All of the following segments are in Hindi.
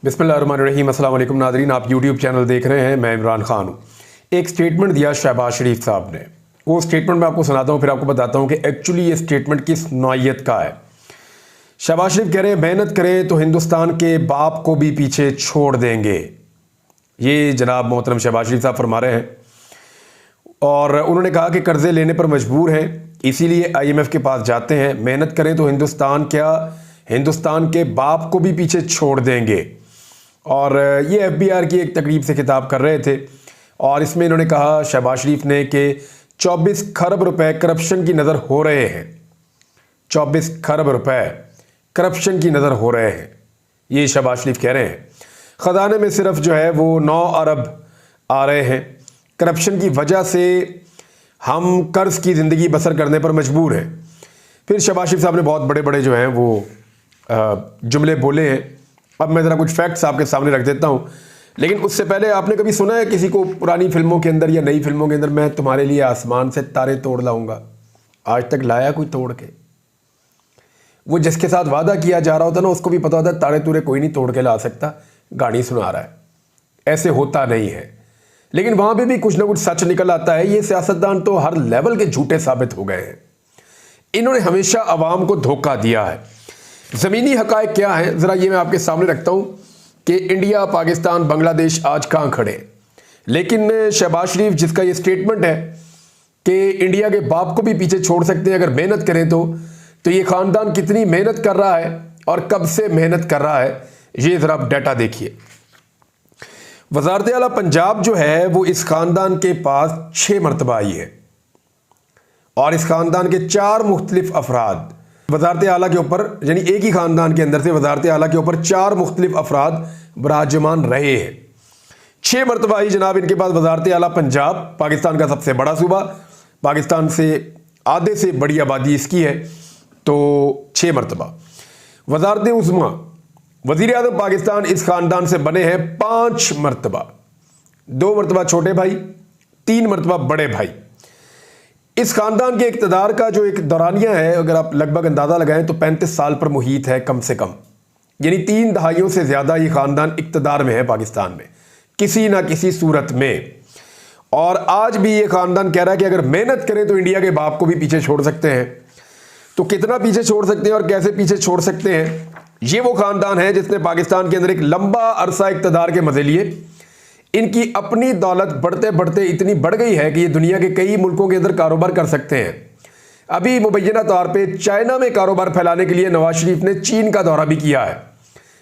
बिस्मिल्लाहिर्रहमानिर्रहीम। अस्सलाम वालेकुम नाज़रीन, आप यूट्यूब चैनल देख रहे हैं। मैं इमरान खान हूँ। एक स्टेटमेंट दिया शहबाज शरीफ साहब ने, वो स्टेटमेंट मैं आपको सुनाता हूँ, फिर आपको बताता हूँ कि एक्चुअली ये स्टेटमेंट किस नौइयत का है। शहबाज शरीफ कह रहे हैं मेहनत करें तो हिंदुस्तान के बाप को भी पीछे छोड़ देंगे। ये जनाब मोहतरम शहबाज शरीफ साहब फरमा रहे हैं और उन्होंने कहा कि कर्जे लेने पर मजबूर हैं, इसीलिए IMF के पास जाते हैं। मेहनत करें तो हिंदुस्तान के बाप को भी पीछे छोड़ देंगे। और ये FBR की एक तकरीब से खिताब कर रहे थे और इसमें इन्होंने कहा शहबाज शरीफ ने कि 24 खरब रुपए करप्शन की नज़र हो रहे हैं। 24 खरब रुपए करप्शन की नज़र हो रहे हैं, ये शहबाज शरीफ कह रहे हैं। ख़जाने में सिर्फ जो है वो 9 अरब आ रहे हैं। करप्शन की वजह से हम कर्ज की ज़िंदगी बसर करने पर मजबूर हैं। फिर शहबाज शरीफ साहब ने बहुत बड़े बड़े जो हैं वो जुमले बोले हैं। अब मैं ज़रा कुछ फैक्ट्स आपके सामने रख देता हूँ, लेकिन उससे पहले आपने कभी सुना है किसी को पुरानी फिल्मों के अंदर या नई फिल्मों के अंदर मैं तुम्हारे लिए आसमान से तारे तोड़ लाऊंगा? आज तक लाया कोई तोड़ के? वो जिसके साथ वादा किया जा रहा होता ना, उसको भी पता होता है तारे तूरे कोई नहीं तोड़ के ला सकता, गाड़ी सुना रहा है, ऐसे होता नहीं है। लेकिन वहाँ पे भी कुछ ना कुछ सच निकल आता है। ये सियासतदान तो हर लेवल के झूठे साबित हो गए हैं। इन्होंने हमेशा आवाम को धोखा दिया है। ज़मीनी हकायक क्या है, ज़रा ये मैं आपके सामने रखता हूँ कि इंडिया, पाकिस्तान, बांग्लादेश आज कहाँ खड़े। लेकिन शहबाज शरीफ जिसका ये स्टेटमेंट है कि इंडिया के बाप को भी पीछे छोड़ सकते हैं अगर मेहनत करें तो ये ख़ानदान कितनी मेहनत कर रहा है और कब से मेहनत कर रहा है, ये ज़रा आप डाटा देखिए। वज़ारत आला पंजाब जो है वो इस ख़ानदान के पास 6 मरतबा आई है और इस ख़ानदान के 4 मुख्तलिफ अफराद वज़ारत आला के ऊपर, यानी एक ही ख़ानदान के अंदर से वज़ारत आला के ऊपर 4 मुख्तलिफ अफराद बराजमान रहे हैं। 6 मरतबा आई जनाब इनके पास वज़ारत आला पंजाब, पाकिस्तान का सबसे बड़ा सूबा, पाकिस्तान से आधे से बड़ी आबादी इसकी है, तो 6 मरतबा। वज़ारत उज़्मा, वज़ीर आज़म पाकिस्तान इस ख़ानदान से बने हैं 5 मरतबा। 2 मरतबा छोटे भाई, 3 मरतबा बड़े भाई। इस ख़ानदान के इक़्तिदार का जो एक दौरानिया है, अगर आप लगभग अंदाज़ा लगाएं तो 35 साल पर मुहीत है कम से कम, यानी 3 दहाइयों से ज़्यादा ये ख़ानदान इक़्तिदार में है पाकिस्तान में किसी ना किसी सूरत में। और आज भी ये ख़ानदान कह रहा है कि अगर मेहनत करें तो इंडिया के बाप को भी पीछे छोड़ सकते हैं। तो कितना पीछे छोड़ सकते हैं और कैसे पीछे छोड़ सकते हैं? ये वो ख़ानदान है जिसने पाकिस्तान के अंदर एक लंबा अरसा इक़्तिदार के मज़े लिए। इनकी अपनी दौलत बढ़ते बढ़ते इतनी बढ़ गई है कि ये दुनिया के कई मुल्कों के अंदर कारोबार कर सकते हैं। अभी मुबैना तौर पे चाइना में कारोबार फैलाने के लिए नवाज शरीफ ने चीन का दौरा भी किया है।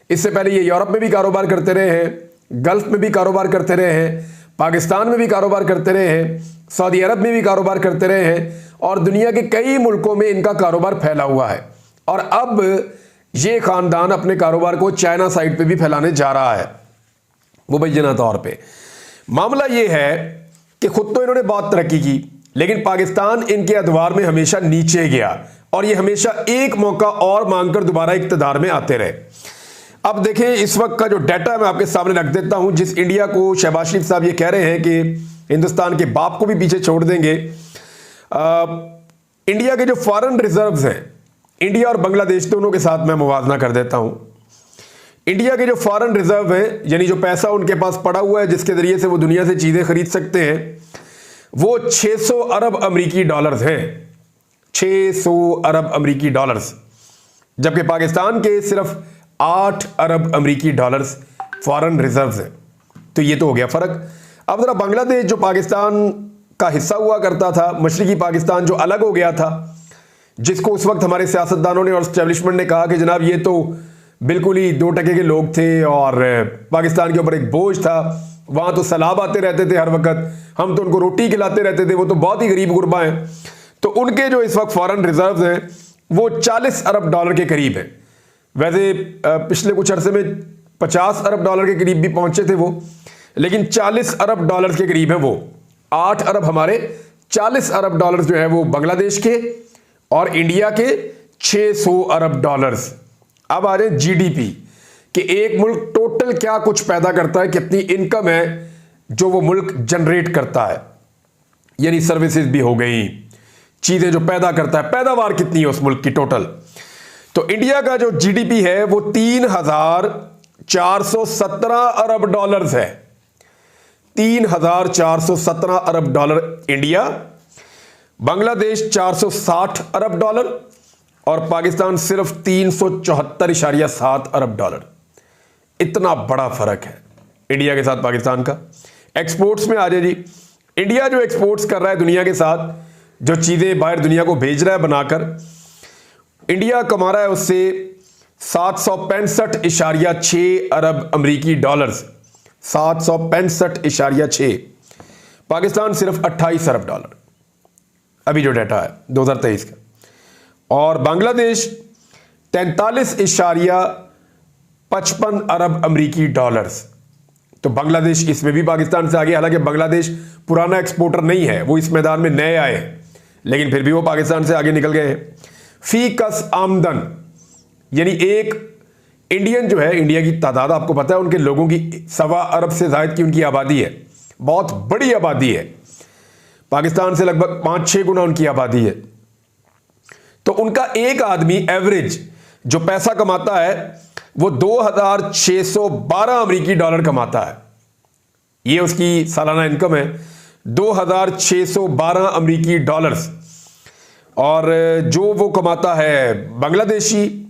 इससे पहले ये यूरोप में भी कारोबार करते रहे हैं, गल्फ में भी कारोबार करते रहे हैं, पाकिस्तान में भी कारोबार करते रहे हैं, सऊदी अरब में भी कारोबार करते रहे हैं और दुनिया के कई मुल्कों में इनका कारोबार फैला हुआ है। और अब ये ख़ानदान अपने कारोबार को चाइना साइड पर भी फैलाने जा रहा है। मुबैना तौर पे मामला ये है कि खुद तो इन्होंने बहुत तरक्की की, लेकिन पाकिस्तान इनके अदवार में हमेशा नीचे गया और ये हमेशा एक मौका और मांगकर दोबारा इक़्तिदार में आते रहे। अब देखें इस वक्त का जो डाटा मैं आपके सामने रख देता हूं, जिस इंडिया को शहबाज शरीफ साहब ये कह रहे हैं कि हिंदुस्तान के बाप को भी पीछे छोड़ देंगे। इंडिया के जो फॉरेन रिजर्व्स हैं, इंडिया और बांग्लादेश दोनों के साथ मैं मुवाजना कर देता हूं। इंडिया के जो फॉरेन रिजर्व हैं, यानी जो पैसा उनके पास पड़ा हुआ है जिसके ज़रिए से वो दुनिया से चीज़ें खरीद सकते हैं, वो 600 अरब अमरीकी डॉलर्स हैं। 600 अरब अमरीकी डॉलर्स, जबकि पाकिस्तान के सिर्फ 8 अरब अमरीकी डॉलर्स फॉरेन रिजर्व्स हैं। तो ये तो हो गया फ़र्क। अब ज़रा बांग्लादेश जो पाकिस्तान का हिस्सा हुआ करता था, मशरक़ी पाकिस्तान जो अलग हो गया था, जिसको उस वक्त हमारे सियासतदानों ने और एस्टेब्लिशमेंट ने कहा कि जनाब ये तो बिल्कुल ही 2 टके के लोग थे और पाकिस्तान के ऊपर एक बोझ था, वहाँ तो सैलाब आते रहते थे हर वक्त, हम तो उनको रोटी खिलाते रहते थे, वो तो बहुत ही गरीब गुरबा हैं। तो उनके जो इस वक्त फॉरेन रिजर्व्स हैं वो 40 अरब डॉलर के करीब हैं। वैसे पिछले कुछ अरसे में 50 अरब डॉलर के करीब भी पहुँचे थे वो, लेकिन 40 अरब डॉलर के करीब है वो। 8 अरब हमारे, 40 अरब डॉलर जो है वो बांग्लादेश के और इंडिया के 600 अरब डॉलर्स। अब आ रहे GDP कि एक मुल्क टोटल क्या कुछ पैदा करता है, कितनी इनकम है जो वो मुल्क जनरेट करता है, यानी सर्विसेज भी हो गई, चीज़ें जो पैदा करता है, पैदावार कितनी है उस मुल्क की टोटल। तो इंडिया का जो GDP है वो 417 अरब डॉलर्स है। 3,417 अरब डॉलर इंडिया, बांग्लादेश 460 अरब डॉलर और पाकिस्तान सिर्फ 374.7 अरब डॉलर। इतना बड़ा फर्क है इंडिया के साथ पाकिस्तान का। एक्सपोर्ट्स में आ जाए जी, इंडिया जो एक्सपोर्ट्स कर रहा है दुनिया के साथ, जो चीज़ें बाहर दुनिया को भेज रहा है बनाकर, इंडिया कमा रहा है उससे 765.6 अरब अमरीकी डॉलर्स, 765.6। पाकिस्तान सिर्फ 28 अरब डॉलर, अभी जो डाटा है 2023 का। और बांग्लादेश 43.55 अरब अमरीकी डॉलर्स। तो बांग्लादेश इसमें भी पाकिस्तान से आगे, हालांकि बांग्लादेश पुराना एक्सपोर्टर नहीं है, वो इस मैदान में नए आए हैं, लेकिन फिर भी वो पाकिस्तान से आगे निकल गए हैं। फी कस आमदन, यानी एक इंडियन जो है, इंडिया की तादाद आपको पता है, उनके लोगों की 1.25 अरब से ज्यादा की उनकी आबादी है, बहुत बड़ी आबादी है। पाकिस्तान से लगभग 5-6 गुना उनकी आबादी है। तो उनका एक आदमी एवरेज जो पैसा कमाता है वो 2,612 अमरीकी डॉलर कमाता है। ये उसकी सालाना इनकम है, 2,612 अमरीकी डॉलर्स। और जो वो कमाता है बांग्लादेशी,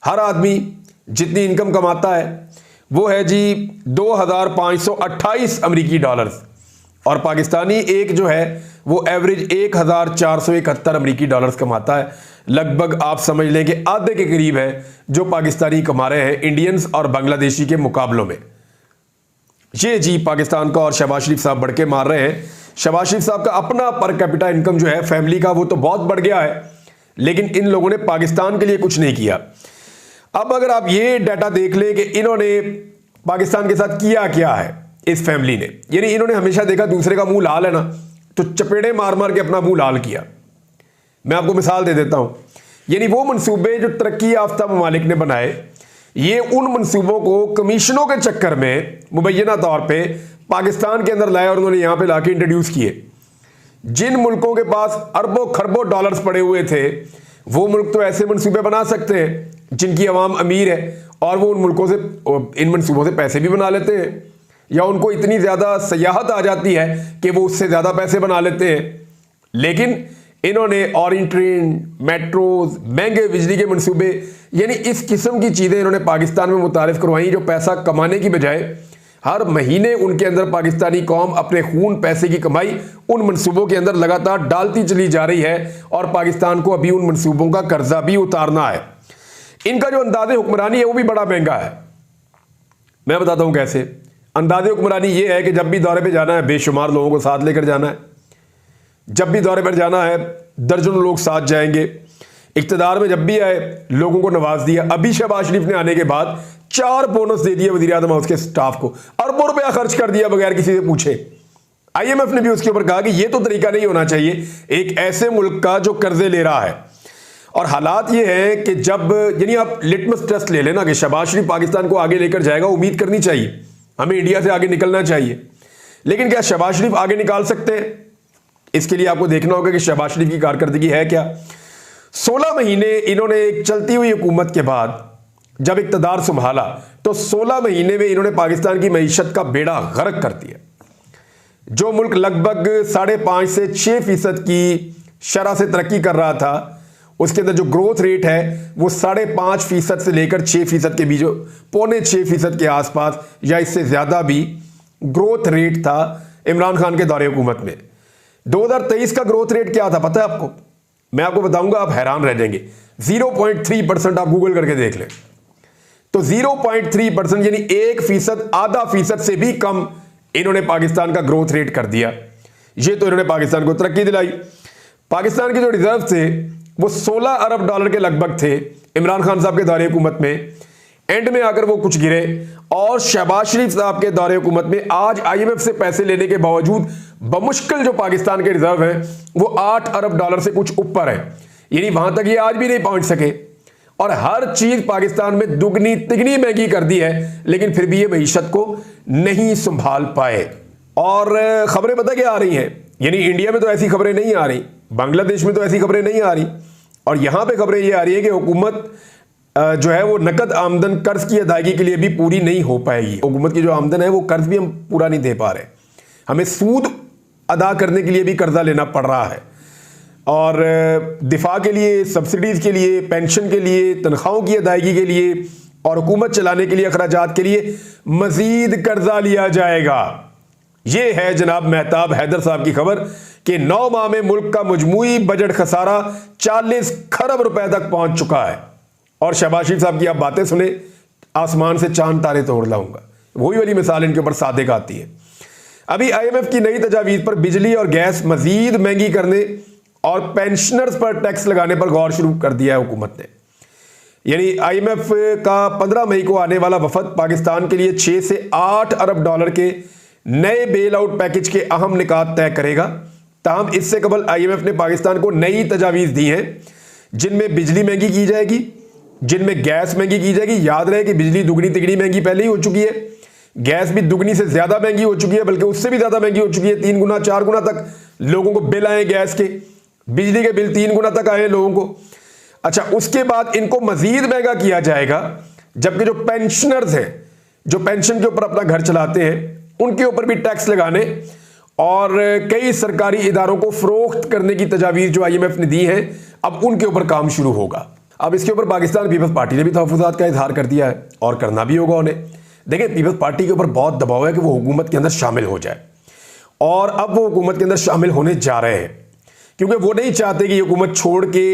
हर आदमी जितनी इनकम कमाता है वो है जी 2,528 अमरीकी डॉलर्स। और पाकिस्तानी एक जो है वो एवरेज 1,471 अमरीकी डॉलर्स कमाता है। लगभग आप समझ लें कि आधे के करीब है जो पाकिस्तानी कमा रहे हैं इंडियंस और बांग्लादेशी के मुकाबलों में। ये जी पाकिस्तान का, और शहबाज शरीफ साहब बढ़ के मार रहे हैं। शहबाज शरीफ साहब का अपना पर कैपिटा इनकम जो है फैमिली का, वो तो बहुत बढ़ गया है, लेकिन इन लोगों ने पाकिस्तान के लिए कुछ नहीं किया। अब अगर आप ये डाटा देख लें कि इन्होंने पाकिस्तान के साथ किया क्या है इस फैमिली ने, यानी इन्होंने हमेशा देखा दूसरे का मुंह लाल है ना, तो चपेड़े मार मार के अपना मुंह लाल किया। मैं आपको मिसाल दे देता हूं, यानी वो मंसूबे जो तरक्की याफ्ता ममालिक ने बनाए, ये उन मंसूबों को कमीशनों के चक्कर में मुबैना तौर पे पाकिस्तान के अंदर लाए और उन्होंने यहां पे लाके इंट्रोड्यूस किए। जिन मुल्कों के पास अरबों खरबों डॉलर्स पड़े हुए थे, वो मुल्क तो ऐसे मंसूबे बना सकते हैं जिनकी अवाम अमीर है, और वो उन मुल्कों से, इन मंसूबों से पैसे भी बना लेते हैं, या उनको इतनी ज्यादा सयाहत आ जाती है कि वो उससे ज्यादा पैसे बना लेते हैं। लेकिन इन्होंने ऑरेंज ट्रेन, मेट्रोज, महंगे बिजली के मंसूबे, यानी इस किस्म की चीजें इन्होंने पाकिस्तान में मुतारिफ करवाई, जो पैसा कमाने की बजाय हर महीने उनके अंदर पाकिस्तानी कौम अपने खून पैसे की कमाई उन मंसूबों के अंदर लगातार डालती चली जा रही है, और पाकिस्तान को अभी उन मंसूबों का कर्जा भी उतारना है। इनका जो अंदाजे हुक्मरानी है वो भी बड़ा महंगा है। मैं बताता हूं कैसे। अंदाजे हुक्मरानी ये है कि जब भी दौरे पे जाना है बेशुमार लोगों को साथ लेकर जाना है, जब भी दौरे पर जाना है दर्जनों लोग साथ जाएंगे। इक्तदार में जब भी आए लोगों को नवाज दिया। अभी शहबाज शरीफ ने आने के बाद 4 बोनस दे दिए वज़ीर आज़म हाउस के स्टाफ को, अरबों रुपया खर्च कर दिया बगैर किसी से पूछे। IMF ने भी उसके ऊपर कहा कि यह तो तरीका नहीं होना चाहिए एक ऐसे मुल्क का जो कर्जे ले रहा है। और हालात ये हैं कि जब, यानी आप लिटमस टेस्ट ले लेना कि शहबाज शरीफ पाकिस्तान को आगे लेकर जाएगा, उम्मीद करनी चाहिए, हमें इंडिया से आगे निकलना चाहिए। लेकिन क्या शहबाज शरीफ आगे निकाल सकते हैं? इसके लिए आपको देखना होगा कि शहबाज शरीफ की कारकर्दगी है क्या। 16 महीने इन्होंने एक चलती हुई हुकूमत के बाद जब इक़्तिदार संभाला, तो 16 महीने में इन्होंने पाकिस्तान की मईशत का बेड़ा गर्क कर दिया। जो मुल्क लगभग 5.5 से 6% की शरह से तरक्की कर रहा था, उसके अंदर जो ग्रोथ रेट है वो 5.5% से लेकर 6% के बीच, 5.25% के आसपास या इससे ज्यादा भी ग्रोथ रेट था इमरान खान के दौरे हुकूमत में। 2023 का ग्रोथ रेट क्या था पता है आपको? मैं आपको बताऊंगा, आप हैरान रह जाएंगे। 0.3% आप गूगल करके देख लें। तो 0.3% यानी 1%, आधा फीसद से भी कम इन्होंने पाकिस्तान का ग्रोथ रेट कर दिया। ये तो इन्होंने पाकिस्तान को तरक्की दिलाई। पाकिस्तान के जो रिजर्व थे वो 16 अरब डॉलर के लगभग थे इमरान खान साहब के दौरे हुकूमत में। एंड में आकर वो कुछ गिरे, और शहबाज शरीफ साहब के दौरे हुकूमत में आज IMF से पैसे लेने के बावजूद बमुश्किल जो पाकिस्तान के रिजर्व हैं वो 8 अरब डॉलर से कुछ ऊपर है, यानी वहां तक ये आज भी नहीं पहुंच सके। और हर चीज पाकिस्तान में दुगनी तिगनी महंगी कर दी है, लेकिन फिर भी ये मईशत को नहीं संभाल पाए। और खबरें पता क्या आ रही हैं, यानी इंडिया में तो ऐसी खबरें नहीं आ रही, बांग्लादेश में तो ऐसी खबरें नहीं आ रही, और यहां पे खबरें ये आ रही है कि हुकूमत जो है वो नकद आमदन कर्ज की अदायगी के लिए भी पूरी नहीं हो पाएगी। हुकूमत की जो आमदन है वो कर्ज भी हम पूरा नहीं दे पा रहे, हमें सूद अदा करने के लिए भी कर्जा लेना पड़ रहा है, और दिफा के लिए, सब्सिडीज़ के लिए, पेंशन के लिए, तनख्वाहों की अदायगी के लिए और हुकूमत चलाने के लिए अखराजात के लिए मजीद कर्जा लिया जाएगा। ये है जनाब मेहताब हैदर साहब की खबर कि 9 माह में मुल्क का मजमूई बजट खसारा 40 खरब रुपए तक पहुंच चुका है। और शहबाज शरीफ साहब की आप बातें सुने, आसमान से चांद तारे तोड़ लाऊंगा, वही वाली मिसाल इनके ऊपर सादिक आती है। अभी IMF की नई तजावीज़ पर बिजली और गैस मजीद महंगी करने और पेंशनर्स पर टैक्स लगाने पर गौर शुरू कर दिया है हुकूमत ने। यानी IMF का 15 मई को आने वाला वफद पाकिस्तान के लिए 6 से 8 अरब डॉलर के नए बेल आउट पैकेज के अहम निकात तय करेगा। ताहम इससे कबल IMF ने पाकिस्तान को नई तजावीज़ दी हैं, जिनमें बिजली महंगी की जाएगी, जिनमें गैस महंगी की जाएगी। याद रहे कि बिजली दुगनी तिगनी महंगी पहले ही हो चुकी है, गैस भी दुगनी से ज्यादा महंगी हो चुकी है, बल्कि उससे भी ज्यादा महंगी हो चुकी है। 3 गुना 4 गुना तक लोगों को बिल आए गैस के, बिजली के बिल 3 गुना तक आए लोगों को। अच्छा, उसके बाद इनको मजीद महंगा किया जाएगा, जबकि जो पेंशनर्स हैं, जो पेंशन के ऊपर अपना घर चलाते हैं, उनके ऊपर भी टैक्स लगाने और कई सरकारी इदारों को फरोख्त करने की तजावीज़ जो IMF ने दी है, अब उनके ऊपर काम शुरू होगा। अब इसके ऊपर पाकिस्तान पीपल्स पार्टी ने भी तहफ़्फ़ुज़ात का इजहार कर दिया है और करना भी होगा उन्हें। देखिए, पीपल्स पार्टी के ऊपर बहुत दबाव है कि वो हुकूमत के अंदर शामिल हो जाए, और अब वो हुकूमत के अंदर शामिल होने जा रहे हैं, क्योंकि वो नहीं चाहते कि हुकूमत छोड़ के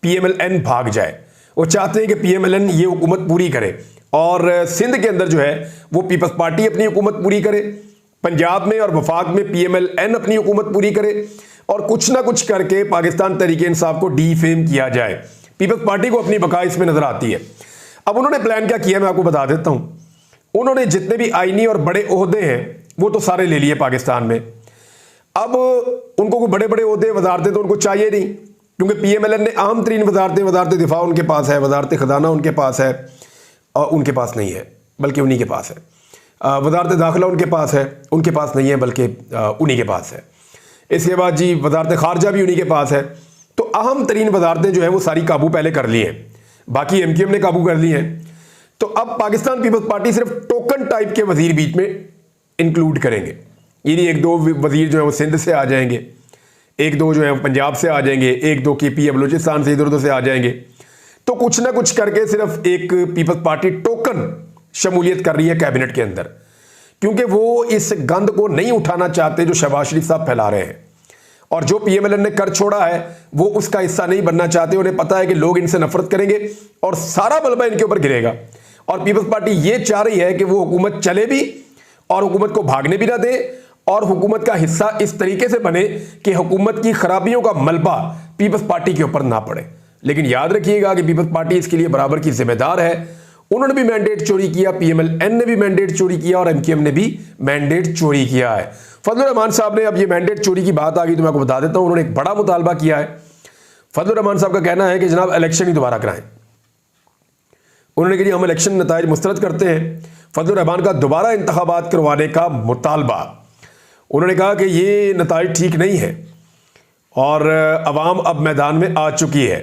PMLN भाग जाए। वो चाहते हैं कि PMLN ये हुकूमत पूरी करे, और सिंध के अंदर जो है वो पीपल्स पार्टी अपनी हुकूमत पूरी करे, पंजाब में और वफाक में PMLN अपनी हुकूमत पूरी करे, और कुछ ना कुछ करके पाकिस्तान तहरीक-ए-इंसाफ को डीफेम किया जाए। पीपल्स पार्टी को अपनी बका इसमें नजर आती है। अब उन्होंने प्लान क्या किया, मैं आपको बता देता हूं। उन्होंने जितने भी आईनी और बड़े ओहदे हैं वो तो सारे ले लिए पाकिस्तान में। अब उनको कोई बड़े बड़े ओहदे, वजारतें तो उनको चाहिए नहीं, क्योंकि PMLN ने आम तरीन वजारतें, वजारत दिफा उनके पास है, वजारत खजाना उनके पास है, और उनके पास नहीं है बल्कि उन्हीं के पास है। वजारत दाखिला उनके पास है, उनके पास नहीं है बल्कि उन्हीं के पास है। इसके बाद जी वजारत खारजा भी उन्हीं के पास है। तो अहम तरीन वजारतें जो है वो सारी काबू पहले कर ली हैं, बाकी MQM ने काबू कर ली हैं। तो अब पाकिस्तान पीपल्स पार्टी सिर्फ टोकन टाइप के वजीर बीच में इंक्लूड करेंगे, यानी 1-2 वजीर जो है वो सिंध से आ जाएंगे, 1-2 जो है पंजाब से आ जाएंगे, 1-2 KP बलूचिस्तान से इधर उधर से आ जाएंगे। तो कुछ ना कुछ करके सिर्फ एक पीपल्स पार्टी टोकन शमूलियत कर रही है कैबिनेट के अंदर, क्योंकि वो इस गंद को नहीं उठाना चाहते जो शहबाज शरीफ साहब फैला रहे हैं, और जो PMLN ने कर छोड़ा है वो उसका हिस्सा नहीं बनना चाहते। उन्हें पता है कि लोग इनसे नफरत करेंगे और सारा मलबा इनके ऊपर गिरेगा, और पीपल्स पार्टी ये चाह रही है कि वो हुकूमत चले भी और हुकूमत को भागने भी ना दे, और हुकूमत का हिस्सा इस तरीके से बने कि हुकूमत की खराबियों का मलबा पीपल्स पार्टी के ऊपर ना पड़े। लेकिन याद रखिएगा कि पीपल्स पार्टी इसके लिए बराबर की जिम्मेदार है। उन्होंने भी मैंडेट चोरी किया, PMLN ने भी मैंडेट चोरी किया, और MQM ने भी मैंडेट चोरी किया है। फजलुर रहमान साहब ने, अब ये मैंडेट चोरी की बात आ गई तो मैं आपको बता देता हूं, उन्होंने एक बड़ा मुतालबा किया है। फजलुर रहमान साहब का कहना है कि जनाब इलेक्शन ही दोबारा कराएं। उन्होंने कहा हम इलेक्शन नताइज मुस्तरद करते हैं। फजलुर रहमान का दोबारा इंतखाबात करवाने का मुतालबा, उन्होंने कहा कि ये नताइज ठीक नहीं है और अवाम अब मैदान में आ चुकी है।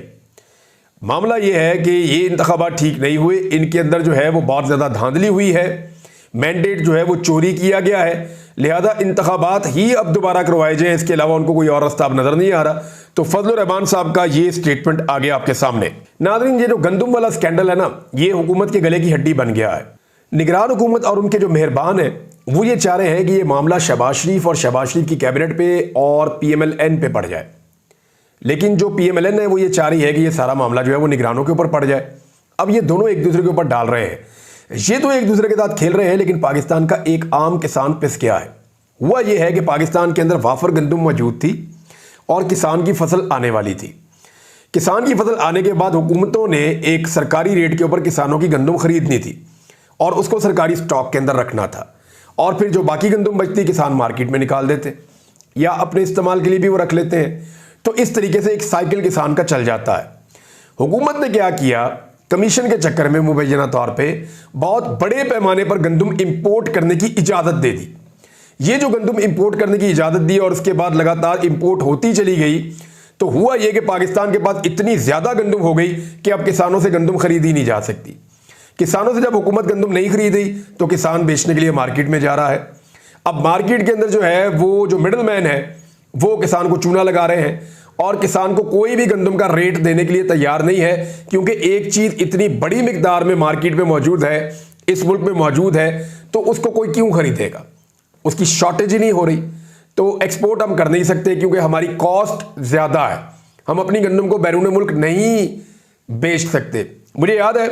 मामला ये है कि ये इंतखाबात ठीक नहीं हुए, इनके अंदर जो है वो बहुत ज़्यादा धांधली हुई है, मैंडेट जो है वो चोरी किया गया है, लिहाजा इंतखाबात ही अब दोबारा करवाए जाएं, इसके अलावा उनको कोई और रास्ता अब नजर नहीं आ रहा। तो फजलुर रहमान साहब का ये स्टेटमेंट आ गया आपके सामने। नाज़रीन, ये जो गंदुम वाला स्कैंडल है ना, ये हुकूमत के गले की हड्डी बन गया है। निगरान हुकूमत और उनके जो मेहरबान है वो ये चाह रहे हैं कि ये मामला शहबाज शरीफ और शहबाज शरीफ की कैबिनेट पे और PMLN पे पड़ जाए, लेकिन जो PMLN है वो ये चाह रही है कि ये सारा मामला जो है वो निगरानों के ऊपर पड़ जाए। अब ये दोनों एक दूसरे के ऊपर डाल रहे हैं, ये तो एक दूसरे के साथ खेल रहे हैं, लेकिन पाकिस्तान का एक आम किसान पिस गया है। हुआ ये है कि पाकिस्तान के अंदर वाफर गंदुम मौजूद थी और किसान की फसल आने वाली थी। किसान की फसल आने के बाद हुकूमतों ने एक सरकारी रेट के ऊपर किसानों की गंदुम खरीदनी थी और उसको सरकारी स्टॉक के अंदर रखना था, और फिर जो बाकी गंदुम बचती किसान मार्केट में निकाल देते या अपने इस्तेमाल के लिए भी वो रख लेते हैं। तो इस तरीके से एक साइकिल किसान का चल जाता है। हुकूमत ने क्या किया, कमीशन के चक्कर में मुबैना तौर पे बहुत बड़े पैमाने पर गंदुम इंपोर्ट करने की इजाज़त दे दी। ये जो गंदुम इंपोर्ट करने की इजाज़त दी और उसके बाद लगातार इंपोर्ट होती चली गई, तो हुआ यह कि पाकिस्तान के पास इतनी ज्यादा गंदम हो गई कि अब किसानों से गंदम खरीदी नहीं जा सकती। किसानों से जब हुकूमत गंदम नहीं खरीदी तो किसान बेचने के लिए मार्केट में जा रहा है। अब मार्केट के अंदर जो है वो जो मिडल मैन है वो किसान को चूना लगा रहे हैं और किसान को कोई भी गंदम का रेट देने के लिए तैयार नहीं है, क्योंकि एक चीज इतनी बड़ी मिकदार में मार्केट में मौजूद है, इस मुल्क में मौजूद है, तो उसको कोई क्यों खरीदेगा। उसकी शॉर्टेज ही नहीं हो रही, तो एक्सपोर्ट हम कर नहीं सकते क्योंकि हमारी कॉस्ट ज्यादा है। हम अपनी गंदम को बैरून मुल्क नहीं बेच सकते। मुझे याद है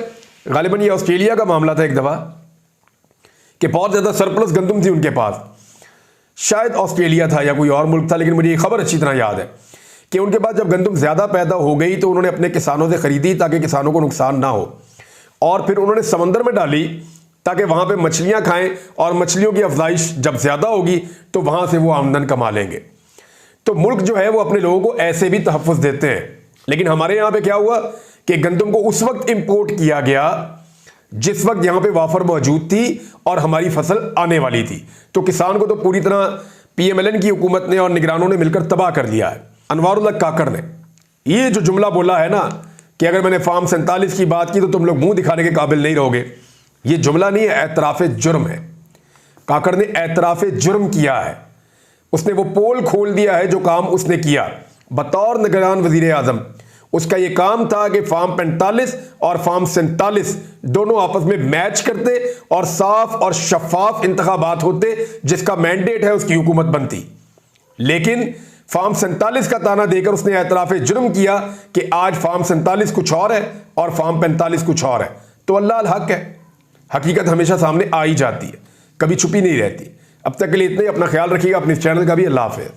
गालिबन ये ऑस्ट्रेलिया का मामला था एक दफा कि बहुत ज्यादा सरप्लस गंदम थी उनके पास, शायद ऑस्ट्रेलिया था या कोई और मुल्क था, लेकिन मुझे ये खबर अच्छी तरह याद है कि उनके पास जब गंदम ज्यादा पैदा हो गई तो उन्होंने अपने किसानों से खरीदी ताकि किसानों को नुकसान ना हो, और फिर उन्होंने समंदर में डाली ताकि वहां पे मछलियां खाएं और मछलियों की अफजाइश जब ज्यादा होगी तो वहां से वो आमदन कमा लेंगे। तो मुल्क जो है वो अपने लोगों को ऐसे भी तहफ़्फ़ुज़ देते हैं। लेकिन हमारे यहां पे क्या हुआ कि गंदम को उस वक्त इंपोर्ट किया गया जिस वक्त यहां पे वाफर मौजूद थी और हमारी फसल आने वाली थी। तो किसान को तो पूरी तरह PMLN की हुकूमत ने और निगरानों ने मिलकर तबाह कर दिया है। अनवारुल्लाह काकर ने ये जो जुमला बोला है ना कि अगर मैंने फार्म 47 की बात की तो तुम लोग मुंह दिखाने के काबिल नहीं रहोगे, ये जुमला नहीं है, एतराफ़े जुर्म है। काकर ने एतराफ़े जुर्म किया है, उसने वो पोल खोल दिया है जो काम उसने किया बतौर निगरान वजीर आजम। उसका ये काम था कि फार्म 45 और फार्म 47 दोनों आपस में मैच करते और साफ और शफाफ इंतखाबात होते, जिसका मैंडेट है उसकी हुकूमत बनती। लेकिन फार्म 47 का ताना देकर उसने एतराफ़े जुर्म किया कि आज फार्म 47 कुछ और है और फार्म 45 कुछ और है। तो अल्लाह अल हक है, हकीकत हमेशा सामने आ ही जाती है, कभी छुपी नहीं रहती। अब तक के लिए इतने ही, अपना ख्याल रखिएगा, अपने चैनल का भी। अल्लाह हाफ़िज़।